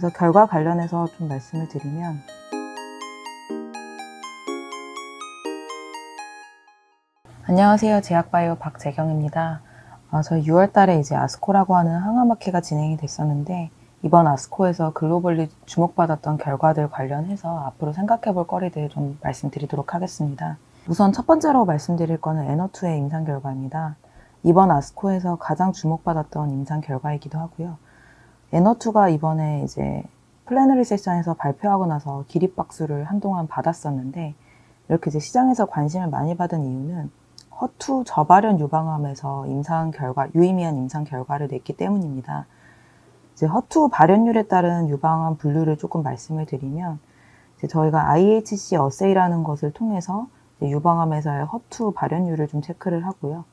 그래서 결과 관련해서 좀 말씀을 드리면, 안녕하세요. 제약바이오 박재경입니다. 저희 6월 달에 이제 아스코라고 하는 항암학회가 진행이 됐었는데, 이번 아스코에서 글로벌리 주목받았던 결과들 관련해서 앞으로 생각해 볼 거리들 좀 말씀드리도록 하겠습니다. 우선 첫 번째로 말씀드릴 거는 N02의 임상 결과입니다. 이번 아스코에서 가장 주목받았던 임상 결과이기도 하고요. N02가 이번에 이제 플래너리 세션에서 발표하고 나서 기립박수를 한동안 받았었는데, 이렇게 이제 시장에서 관심을 많이 받은 이유는 허투 저발현 유방암에서 유의미한 임상 결과를 냈기 때문입니다. 이제 허투 발현율에 따른 유방암 분류를 조금 말씀을 드리면, 이제 저희가 IHC 어세이라는 것을 통해서 유방암에서의 허투 발현율을 좀 체크를 하고요.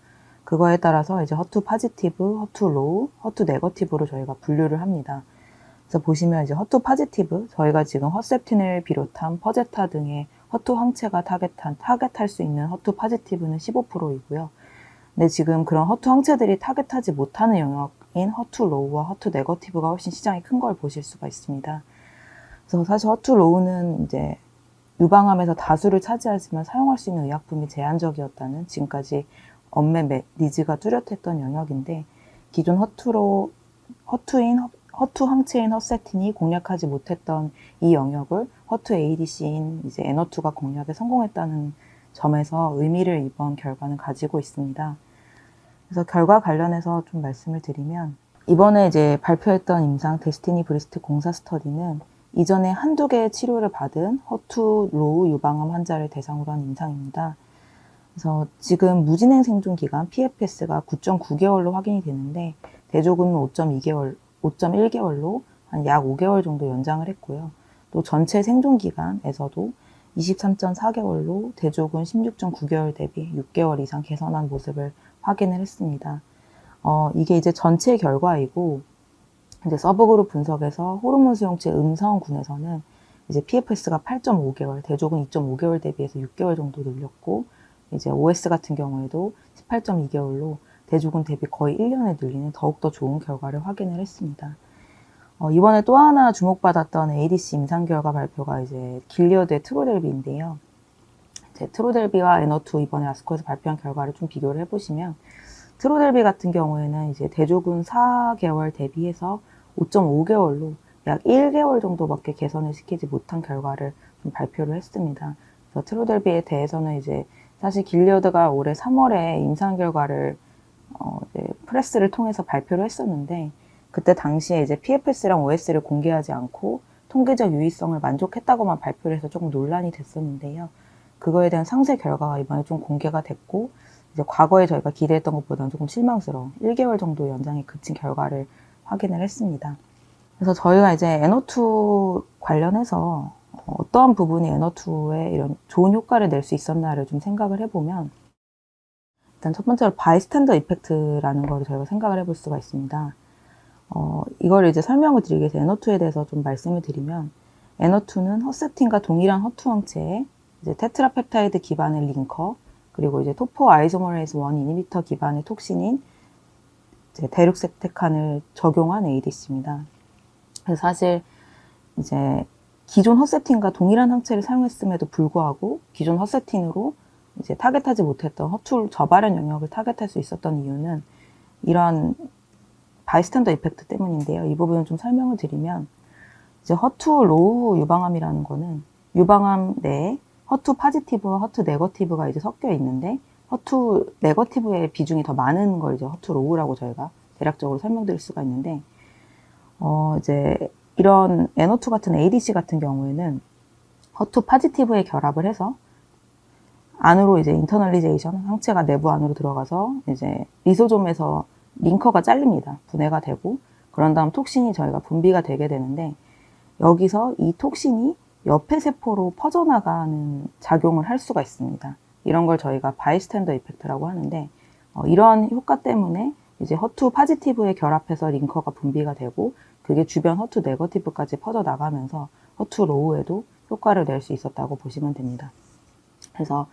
그거에 따라서 이제 허투 파지티브, 허투 로우, 허투 네거티브로 저희가 분류를 합니다. 그래서 보시면 이제 허투 파지티브, 저희가 지금 허셉틴을 비롯한 퍼제타 등의 허투 항체가 타겟할 수 있는 허투 파지티브는 15%이고요. 근데 지금 그런 허투 항체들이 타겟하지 못하는 영역인 허투 로우와 허투 네거티브가 훨씬 시장이 큰 걸 보실 수가 있습니다. 그래서 사실 허투 로우는 이제 유방암에서 다수를 차지하지만 사용할 수 있는 의약품이 제한적이었다는 지금까지 언맷 니즈가 뚜렷했던 영역인데, 기존 허투 항체인 허세틴이 공략하지 못했던 이 영역을 허투 ADC인 이제 N02가 공략에 성공했다는 점에서 의미를 이번 결과는 가지고 있습니다. 그래서 결과 관련해서 좀 말씀을 드리면, 이번에 이제 발표했던 임상 데스티니 브리스트 공사 스터디는 이전에 한두 개의 치료를 받은 허투 로우 유방암 환자를 대상으로 한 임상입니다. 그래서 지금 무진행 생존 기간 PFS가 9.9개월로 확인이 되는데, 대조군은 5.1개월로 한 약 5개월 정도 연장을 했고요. 또 전체 생존 기간에서도 23.4개월로 대조군 16.9개월 대비 6개월 이상 개선한 모습을 확인을 했습니다. 이게 이제 전체 결과이고, 이제 서브그룹 분석에서 호르몬 수용체 음성군에서는 이제 PFS가 8.5개월, 대조군 2.5개월 대비해서 6개월 정도 늘렸고, 이제 OS 같은 경우에도 18.2개월로 대조군 대비 거의 1년에 늘리는 더욱더 좋은 결과를 확인을 했습니다. 이번에 또 하나 주목받았던 ADC 임상 결과 발표가 이제 길리어드의 트로델비인데요. 이제 트로델비와 N02 이번에 아스코에서 발표한 결과를 좀 비교를 해보시면, 트로델비 같은 경우에는 이제 대조군 4개월 대비해서 5.5개월로 약 1개월 정도밖에 개선을 시키지 못한 결과를 좀 발표를 했습니다. 그래서 트로델비에 대해서는 이제 사실 길리어드가 올해 3월에 임상 결과를 이제 프레스를 통해서 발표를 했었는데, 그때 당시에 이제 PFS랑 OS를 공개하지 않고 통계적 유의성을 만족했다고만 발표를 해서 조금 논란이 됐었는데요. 그거에 대한 상세 결과가 이번에 좀 공개가 됐고, 이제 과거에 저희가 기대했던 것보다는 조금 실망스러운 1개월 정도 연장에 그친 결과를 확인을 했습니다. 그래서 저희가 이제 N02 관련해서 어떠한 부분이 N02에 이런 좋은 효과를 낼 수 있었나를 좀 생각을 해보면, 일단 첫 번째로 바이스탠더 이펙트라는 걸 저희가 생각을 해볼 수가 있습니다. 이걸 이제 설명을 드리기 위해서 N02에 대해서 좀 말씀을 드리면, N02는 허세틴과 동일한 허투 항체에 이제 테트라펩타이드 기반의 링커, 그리고 이제 토포 아이소머레이즈 1 이니비터 기반의 톡신인 이제 데룩세테칸을 적용한 ADC입니다. 그래서 사실 이제 기존 허세틴과 동일한 항체를 사용했음에도 불구하고 기존 허세틴으로 이제 타겟하지 못했던 허투 저발현 영역을 타겟할 수 있었던 이유는 이런 바이스탠더 이펙트 때문인데요. 이 부분을 좀 설명을 드리면, 이제 허투 로우 유방암이라는 거는 유방암 내에 허투 파지티브와 허투 네거티브가 이제 섞여 있는데, 허투 네거티브의 비중이 더 많은 걸 이제 허투 로우라고 저희가 대략적으로 설명드릴 수가 있는데, 이제 이런 N02 같은 ADC 같은 경우에는 허투 파지티브에 결합을 해서 안으로 이제 인터널리제이션, 항체가 내부 안으로 들어가서 이제 리소솜에서 링커가 잘립니다. 분해가 되고, 그런 다음 톡신이 저희가 분비가 되게 되는데, 여기서 이 톡신이 옆에 세포로 퍼져나가는 작용을 할 수가 있습니다. 이런 걸 저희가 바이스탠더 이펙트라고 하는데, 이런 효과 때문에 이제 허투 파지티브에 결합해서 링커가 분비가 되고, 그게 주변 허투 네거티브까지 퍼져나가면서 허투 로우에도 효과를 낼 수 있었다고 보시면 됩니다. 그래서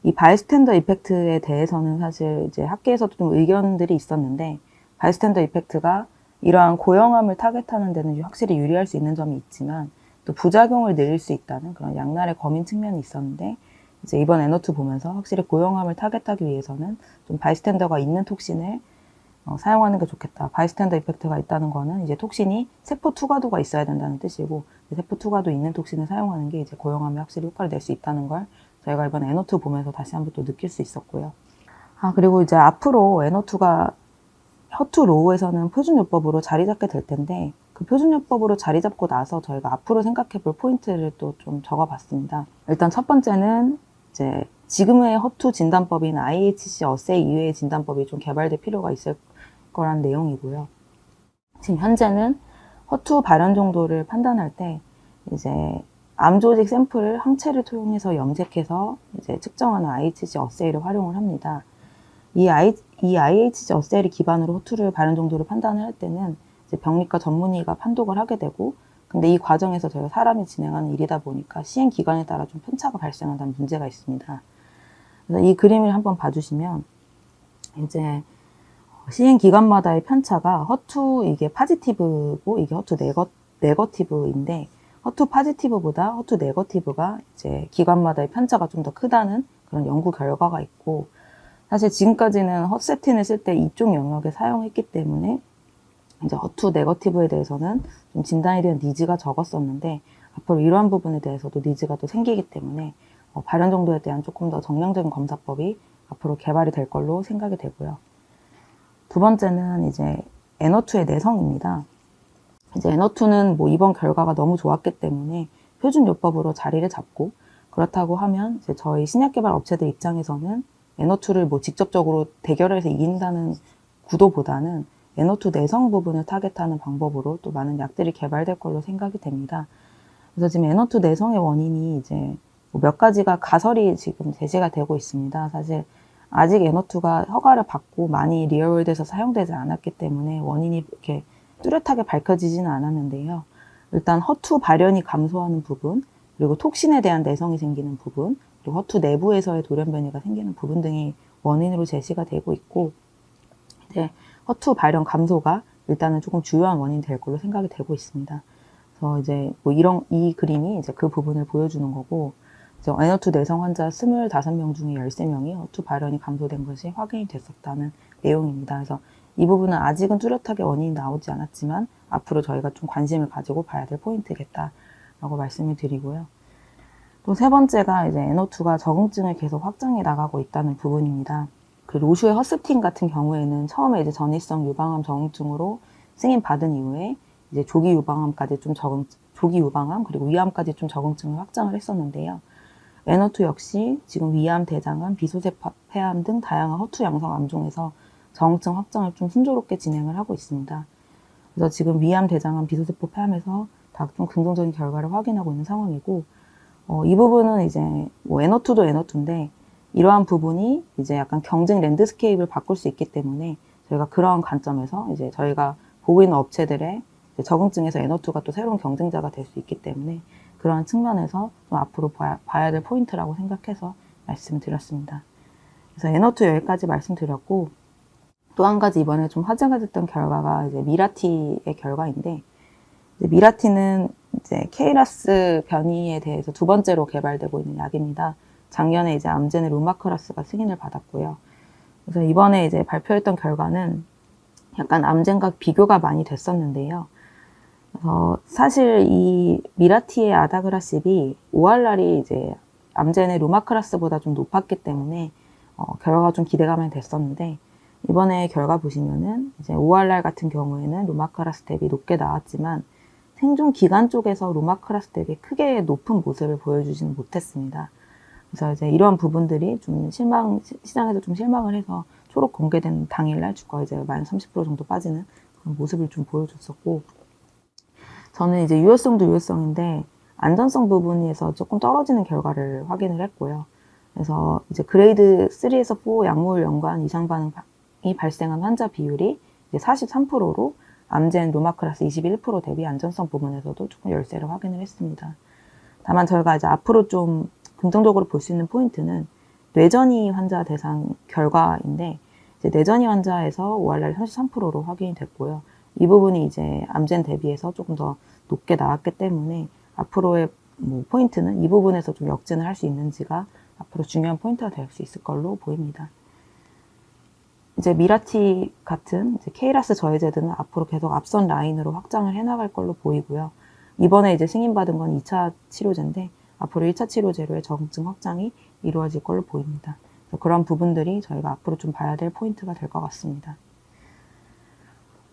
이 바이스탠더 이펙트에 대해서는 사실 이제 학계에서도 좀 의견들이 있었는데, 바이스탠더 이펙트가 이러한 고형암을 타겟하는 데는 확실히 유리할 수 있는 점이 있지만 또 부작용을 늘릴 수 있다는 그런 양날의 검인 측면이 있었는데 이제 이번 N02 보면서 확실히 고형암을 타겟하기 위해서는 좀 바이스탠더가 있는 톡신을 사용하는 게 좋겠다. 바이스탠더 이펙트가 있다는 거는 이제 톡신이 세포 투과도가 있어야 된다는 뜻이고 세포 투과도 있는 톡신을 사용하는 게 이제 고형암에 확실히 효과를 낼 수 있다는 걸 저희가 이번 N02 보면서 다시 한번 또 느낄 수 있었고요. 그리고 이제 앞으로 N02가 허투로우에서는 표준요법으로 자리 잡게 될 텐데 그 표준요법으로 자리 잡고 나서 저희가 앞으로 생각해 볼 포인트를 또 좀 적어 봤습니다. 일단 첫 번째는 이제 지금의 허투 진단법인 IHC 어세이 이외의 진단법이 좀 개발될 필요가 있을 거란 내용이고요. 지금 현재는 허투 발현 정도를 판단할 때 이제 암 조직 샘플을 항체를 통해서 염색해서 이제 측정하는 IHC 어세이를 활용을 합니다. 이 IHC 어세이를 기반으로 허투를 발현 정도를 판단을 할 때는 이제 병리과 전문의가 판독을 하게 되고, 근데 이 과정에서 저희가 사람이 진행하는 일이다 보니까 시행 기간에 따라 좀 편차가 발생한다는 문제가 있습니다. 그래서 이 그림을 한번 봐주시면 이제 시행 기간마다의 편차가 허투 이게 파지티브고 이게 허투 네거티브인데 허투 파지티브보다 허투 네거티브가 이제 기간마다의 편차가 좀 더 크다는 그런 연구 결과가 있고, 사실 지금까지는 헛세틴을 쓸 때 이쪽 영역에 사용했기 때문에 이제 허투 네거티브에 대해서는 좀 진단에 대한 니즈가 적었었는데 앞으로 이러한 부분에 대해서도 니즈가 또 생기기 때문에 발현 정도에 대한 조금 더 정량적인 검사법이 앞으로 개발이 될 걸로 생각이 되고요. 두 번째는 이제 N02의 내성입니다. 이제 N02는 뭐 이번 결과가 너무 좋았기 때문에 표준요법으로 자리를 잡고, 그렇다고 하면 이제 저희 신약개발 업체들 입장에서는 N02를 뭐 직접적으로 대결해서 이긴다는 구도보다는 N02 내성 부분을 타겟하는 방법으로 또 많은 약들이 개발될 걸로 생각이 됩니다. 그래서 지금 N02 내성의 원인이 이제 몇 가지가 가설이 지금 제시가 되고 있습니다. 사실 아직 N02가 허가를 받고 많이 리얼월드에서 사용되지 않았기 때문에 원인이 이렇게 뚜렷하게 밝혀지지는 않았는데요. 일단 허투 발현이 감소하는 부분, 그리고 톡신에 대한 내성이 생기는 부분, 그리고 허투 내부에서의 돌연변이가 생기는 부분 등이 원인으로 제시가 되고 있고, 이제 허투 발현 감소가 일단은 조금 주요한 원인이 될 걸로 생각이 되고 있습니다. 그래서 이제 뭐 이 그림이 이제 그 부분을 보여주는 거고, 이제 N02 내성 환자 25명 중에 13명이 허투 발현이 감소된 것이 확인이 됐었다는 내용입니다. 그래서 이 부분은 아직은 뚜렷하게 원인이 나오지 않았지만 앞으로 저희가 좀 관심을 가지고 봐야 될 포인트겠다라고 말씀을 드리고요. 또 세 번째가 이제 N02가 적응증을 계속 확장해 나가고 있다는 부분입니다. 그 로슈의 허스틴 같은 경우에는 처음에 이제 전이성 유방암 적응증으로 승인 받은 이후에 이제 조기 유방암까지 좀 조기 유방암 그리고 위암까지 좀 적응증을 확장을 했었는데요. N02 역시 지금 위암, 대장암, 비소세포 폐암 등 다양한 허투 양성 암종에서 적응증 확장을 좀 순조롭게 진행을 하고 있습니다. 그래서 지금 위암, 대장암, 비소세포 폐암에서 다 좀 긍정적인 결과를 확인하고 있는 상황이고, 이 부분은 이제 뭐 N02도 N02인데 이러한 부분이 이제 약간 경쟁 랜드스케이프를 바꿀 수 있기 때문에 저희가 그러한 관점에서 이제 저희가 보고 있는 업체들의 적응증에서 N02가 또 새로운 경쟁자가 될 수 있기 때문에 그러한 측면에서 좀 앞으로 봐야 될 포인트라고 생각해서 말씀드렸습니다. 그래서 N02 여기까지 말씀드렸고, 또 한 가지 이번에 좀 화제가 됐던 결과가 이제 미라티의 결과인데, 이제 미라티는 이제 KRAS 변이에 대해서 두 번째로 개발되고 있는 약입니다. 작년에 이제 암젠의 루마크라스가 승인을 받았고요. 그래서 이번에 이제 발표했던 결과는 약간 암젠과 비교가 많이 됐었는데요. 그래서 사실 이 미라티의 아다그라십이 ORR이 이제 암젠의 루마크라스보다 좀 높았기 때문에 결과가 좀 기대감이 됐었는데, 이번에 결과 보시면은 이제 ORR 같은 경우에는 루마크라스 대비 높게 나왔지만 생존 기간 쪽에서 루마크라스 대비 크게 높은 모습을 보여주지는 못했습니다. 그래서 이제 이러한 부분들이 좀 시장에서 좀 실망을 해서 초록 공개된 당일날 주가가 이제 -30% 정도 빠지는 그런 모습을 좀 보여줬었고, 저는 이제 유효성도 유효성인데 안전성 부분에서 조금 떨어지는 결과를 확인을 했고요. 그래서 이제 그레이드 3에서 4 약물 연관 이상 반응이 발생한 환자 비율이 이제 43%로 암젠 루마크라스 21% 대비 안전성 부분에서도 조금 열세를 확인을 했습니다. 다만 저희가 이제 앞으로 좀 긍정적으로 볼 수 있는 포인트는 뇌전이 환자 대상 결과인데, 이제 뇌전이 환자에서 ORR이 33%로 확인이 됐고요. 이 부분이 이제 암젠 대비해서 조금 더 높게 나왔기 때문에 앞으로의 포인트는 이 부분에서 좀 역전을 할 수 있는지가 앞으로 중요한 포인트가 될 수 있을 걸로 보입니다. 이제 미라티 같은 이제 KRAS 저해제들은 앞으로 계속 앞선 라인으로 확장을 해나갈 걸로 보이고요. 이번에 이제 승인받은 건 2차 치료제인데 앞으로 1차 치료제로의 적응증 확장이 이루어질 걸로 보입니다. 그런 부분들이 저희가 앞으로 좀 봐야 될 포인트가 될 것 같습니다.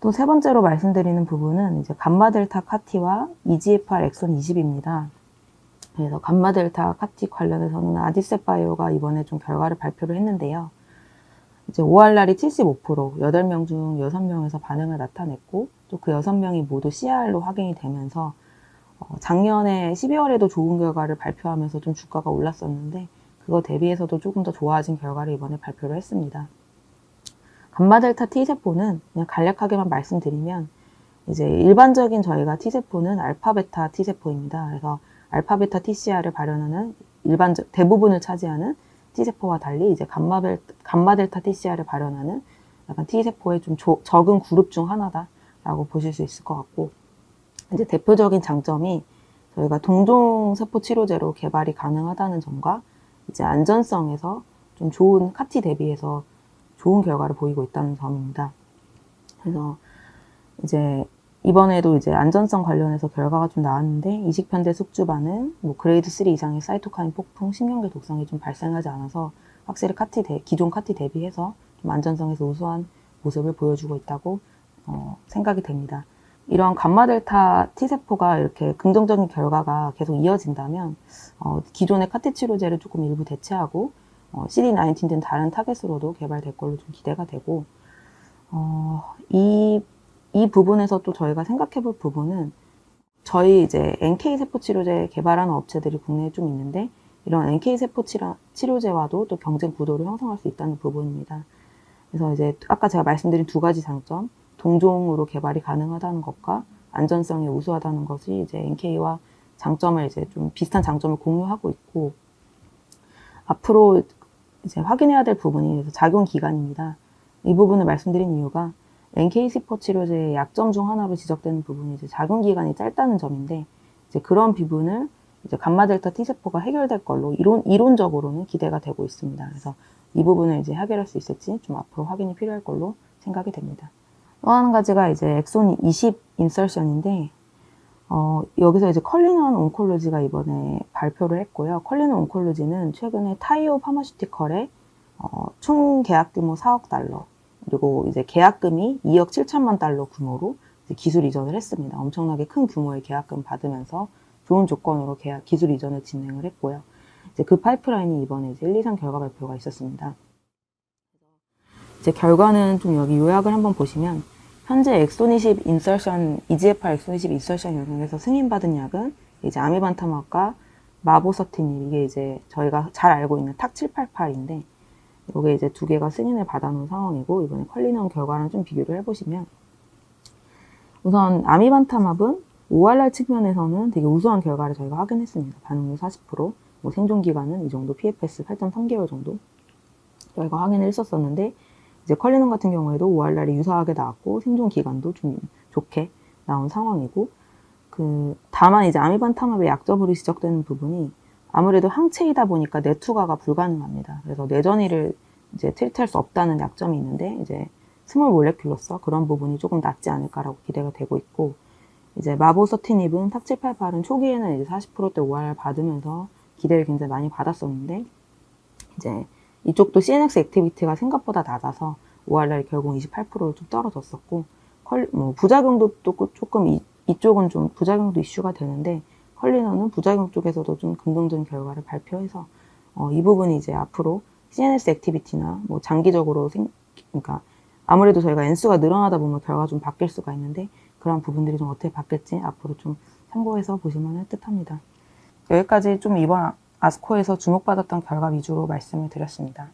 또 세 번째로 말씀드리는 부분은 이제 감마델타 카티와 EGFR 엑손 20입니다. 그래서 감마델타 카티 관련해서는 아디셋바이오가 이번에 좀 결과를 발표를 했는데요. 이제 ORR이 75%, 8명 중 6명에서 반응을 나타냈고 또 그 6명이 모두 CR로 확인이 되면서 작년에 12월에도 좋은 결과를 발표하면서 좀 주가가 올랐었는데 그거 대비해서도 조금 더 좋아진 결과를 이번에 발표를 했습니다. 감마델타 T세포는 그냥 간략하게만 말씀드리면 이제 일반적인 저희가 T세포는 알파베타 T세포입니다. 그래서 알파베타 TCR을 발현하는 대부분을 차지하는 T세포와 달리 이제 감마델타 TCR을 발현하는 약간 T세포의 좀 적은 그룹 중 하나다라고 보실 수 있을 것 같고 이제 대표적인 장점이 저희가 동종 세포 치료제로 개발이 가능하다는 점과 이제 안전성에서 좀 좋은 카티 대비해서 좋은 결과를 보이고 있다는 점입니다. 그래서 이제 이번에도 이제 안전성 관련해서 결과가 좀 나왔는데 이식편대 숙주 반응, 그레이드 3 이상의 사이토카인 폭풍, 신경계 독성이 좀 발생하지 않아서 확실히 기존 카티 대비해서 좀 안전성에서 우수한 모습을 보여주고 있다고 생각이 됩니다. 이런 감마델타 T세포가 이렇게 긍정적인 결과가 계속 이어진다면 기존의 카티 치료제를 조금 일부 대체하고 CD19 등 다른 타겟으로도 개발될 걸로 좀 기대가 되고 이 부분에서 또 저희가 생각해 볼 부분은 저희 이제 NK세포 치료제 개발하는 업체들이 국내에 좀 있는데 이런 NK세포 치료제와도 또 경쟁 구도를 형성할 수 있다는 부분입니다. 그래서 이제 아까 제가 말씀드린 두 가지 장점, 동종으로 개발이 가능하다는 것과 안전성이 우수하다는 것이 이제 NK와 장점을 이제 좀 비슷한 장점을 공유하고 있고 앞으로 이제 확인해야 될 부분이 작용 기간입니다. 이 부분을 말씀드린 이유가 NK세포 치료제의 약점 중 하나로 지적되는 부분이 이제 작용 기간이 짧다는 점인데 이제 그런 부분을 이제 감마델타 T세포가 해결될 걸로 이론적으로는 기대가 되고 있습니다. 그래서 이 부분을 이제 해결할 수 있을지 좀 앞으로 확인이 필요할 걸로 생각이 됩니다. 또 한 가지가 이제 엑손 20 인설션인데 여기서 이제 컬리넌 온콜로지가 이번에 발표를 했고요. 컬리넌 온콜로지는 최근에 타이오 파마슈티컬의 총 계약 규모 4억 달러 그리고 이제 계약금이 2억 7천만 달러 규모로 이제 기술 이전을 했습니다. 엄청나게 큰 규모의 계약금 받으면서 좋은 조건으로 기술 이전을 진행을 했고요. 이제 그 파이프라인이 이번에 이제 1, 2, 3 결과 발표가 있었습니다. 이제 결과는 좀 여기 요약을 한번 보시면 현재 엑손 20 인설션, EGFR 엑손 20 인설션 영역에서 승인받은 약은 이제 아미반타막과 마보서틴ib 이게 이제 저희가 잘 알고 있는 탁 788인데 이게 이제 두 개가 승인을 받아놓은 상황이고 이번에 컬리넌 결과랑 좀 비교를 해보시면 우선 아미반타맙은 ORR 측면에서는 되게 우수한 결과를 저희가 확인했습니다. 반응률 40%, 생존 기간은 이 정도 PFS 8.3개월 정도 저희가 확인을 했었었는데 이제 컬리넌 같은 경우에도 ORR이 유사하게 나왔고 생존 기간도 좀 좋게 나온 상황이고 다만 이제 아미반타맙의 약점으로 지적되는 부분이 아무래도 항체이다 보니까 내투과가 불가능합니다. 그래서 뇌전이를 이제 트리트할 수 없다는 약점이 있는데 이제 스몰 몰레큘러서 그런 부분이 조금 낫지 않을까라고 기대가 되고 있고 이제 마보서티닙은 탁788은 초기에는 이제 40%대 ORR 받으면서 기대를 굉장히 많이 받았었는데 이제 이쪽도 CNS 액티비티가 생각보다 낮아서 ORR이 결국 28%로 좀 떨어졌었고 부작용도 또 조금 이쪽은 좀 부작용도 이슈가 되는데 컬리넌은 부작용 쪽에서도 좀 긍정적인 결과를 발표해서 이 부분이 이제 앞으로 CNS 액티비티나 장기적으로 그러니까 아무래도 저희가 N수가 늘어나다 보면 결과가 좀 바뀔 수가 있는데 그런 부분들이 좀 어떻게 바뀔지 앞으로 좀 참고해서 보시면 할 듯합니다. 여기까지 좀 이번 아스코에서 주목받았던 결과 위주로 말씀을 드렸습니다.